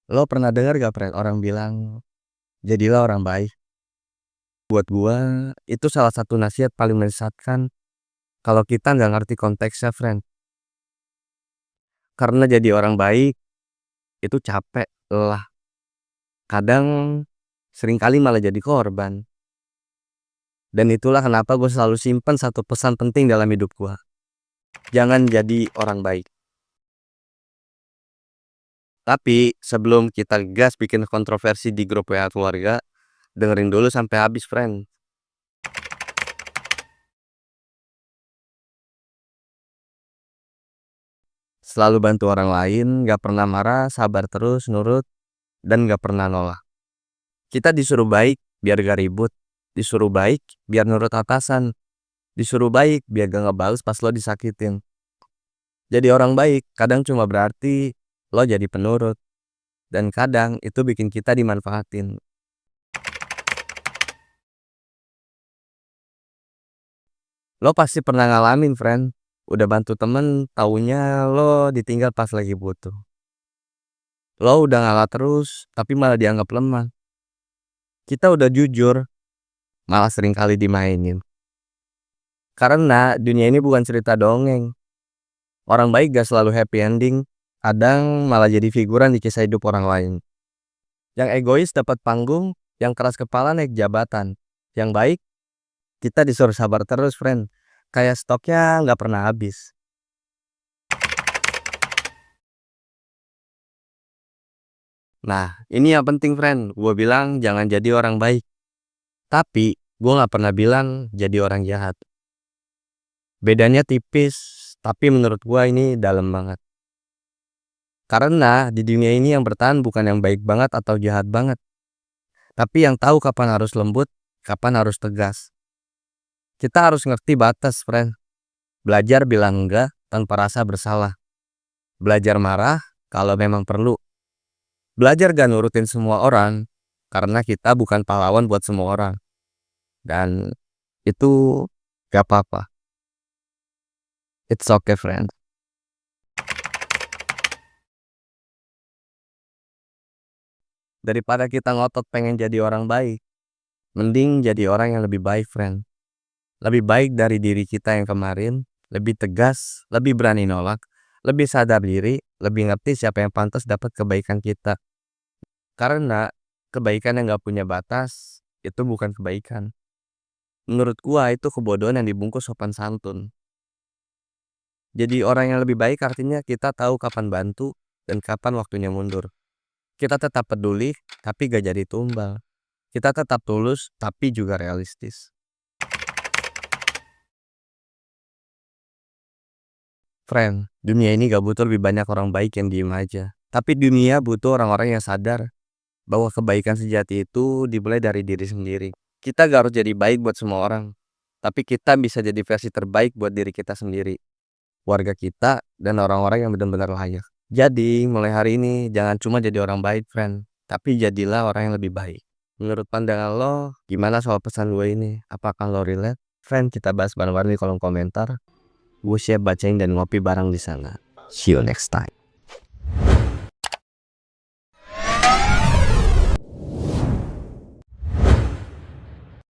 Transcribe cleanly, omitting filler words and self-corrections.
Lo pernah dengar gak, Fred, orang bilang, jadilah orang baik? Buat gua, itu salah satu nasihat paling menyesatkan kalau kita nggak ngerti konteksnya, friend. Karena jadi orang baik, itu capek, lelah. Kadang, seringkali malah jadi korban. Dan itulah kenapa gue selalu simpan satu pesan penting dalam hidup gua. Jangan jadi orang baik. Tapi, sebelum kita gas bikin kontroversi di grup WA keluarga, dengerin dulu sampai habis, friend. Selalu bantu orang lain, gak pernah marah, sabar terus, nurut, dan gak pernah nolak. Kita disuruh baik biar gak ribut, disuruh baik biar nurut atasan, disuruh baik biar gak ngebales pas lo disakitin. Jadi orang baik kadang cuma berarti lo jadi penurut, dan kadang itu bikin kita dimanfaatin. Lo pasti pernah ngalamin, friend. Udah bantu temen, taunya lo ditinggal pas lagi butuh. Lo udah ngalah terus, tapi malah dianggap lemah. Kita udah jujur, malah sering kali dimainin. Karena dunia ini bukan cerita dongeng. Orang baik gak selalu happy ending, kadang malah jadi figuran di kisah hidup orang lain. Yang egois dapat panggung, yang keras kepala naik jabatan. Yang baik, kita disuruh sabar terus, friend. Kayak stoknya gak pernah habis. Nah, ini yang penting, friend. Gue bilang jangan jadi orang baik. Tapi, gue gak pernah bilang jadi orang jahat. Bedanya tipis, tapi menurut gue ini dalam banget. Karena di dunia ini yang bertahan bukan yang baik banget atau jahat banget, tapi yang tahu kapan harus lembut, kapan harus tegas. Kita harus ngerti batas, friend. Belajar bilang enggak tanpa rasa bersalah. Belajar marah kalau memang perlu. Belajar gak nurutin semua orang, karena kita bukan pahlawan buat semua orang. Dan itu gak apa-apa. It's okay, friend. Daripada kita ngotot pengen jadi orang baik, mending jadi orang yang lebih baik, friend. Lebih baik dari diri kita yang kemarin, lebih tegas, lebih berani nolak, lebih sadar diri, lebih ngerti siapa yang pantas dapat kebaikan kita. Karena kebaikan yang gak punya batas, itu bukan kebaikan. Menurut gua itu kebodohan yang dibungkus sopan santun. Jadi orang yang lebih baik artinya kita tahu kapan bantu dan kapan waktunya mundur. Kita tetap peduli, tapi gak jadi tumbal. Kita tetap tulus, tapi juga realistis. Friend, dunia ini gak butuh lebih banyak orang baik yang diem aja. Tapi dunia butuh orang-orang yang sadar bahwa kebaikan sejati itu dimulai dari diri sendiri. Kita gak harus jadi baik buat semua orang, tapi kita bisa jadi versi terbaik buat diri kita sendiri, warga kita, dan orang-orang yang benar-benar layak. Jadi, mulai hari ini jangan cuma jadi orang baik, friend, tapi jadilah orang yang lebih baik. Menurut pandangan lo, gimana soal pesan gue ini? Apakah lo relate? Friend, kita bahas bareng-bareng di kolom komentar. Gue siap bacain dan ngopi bareng di sana. See you next time.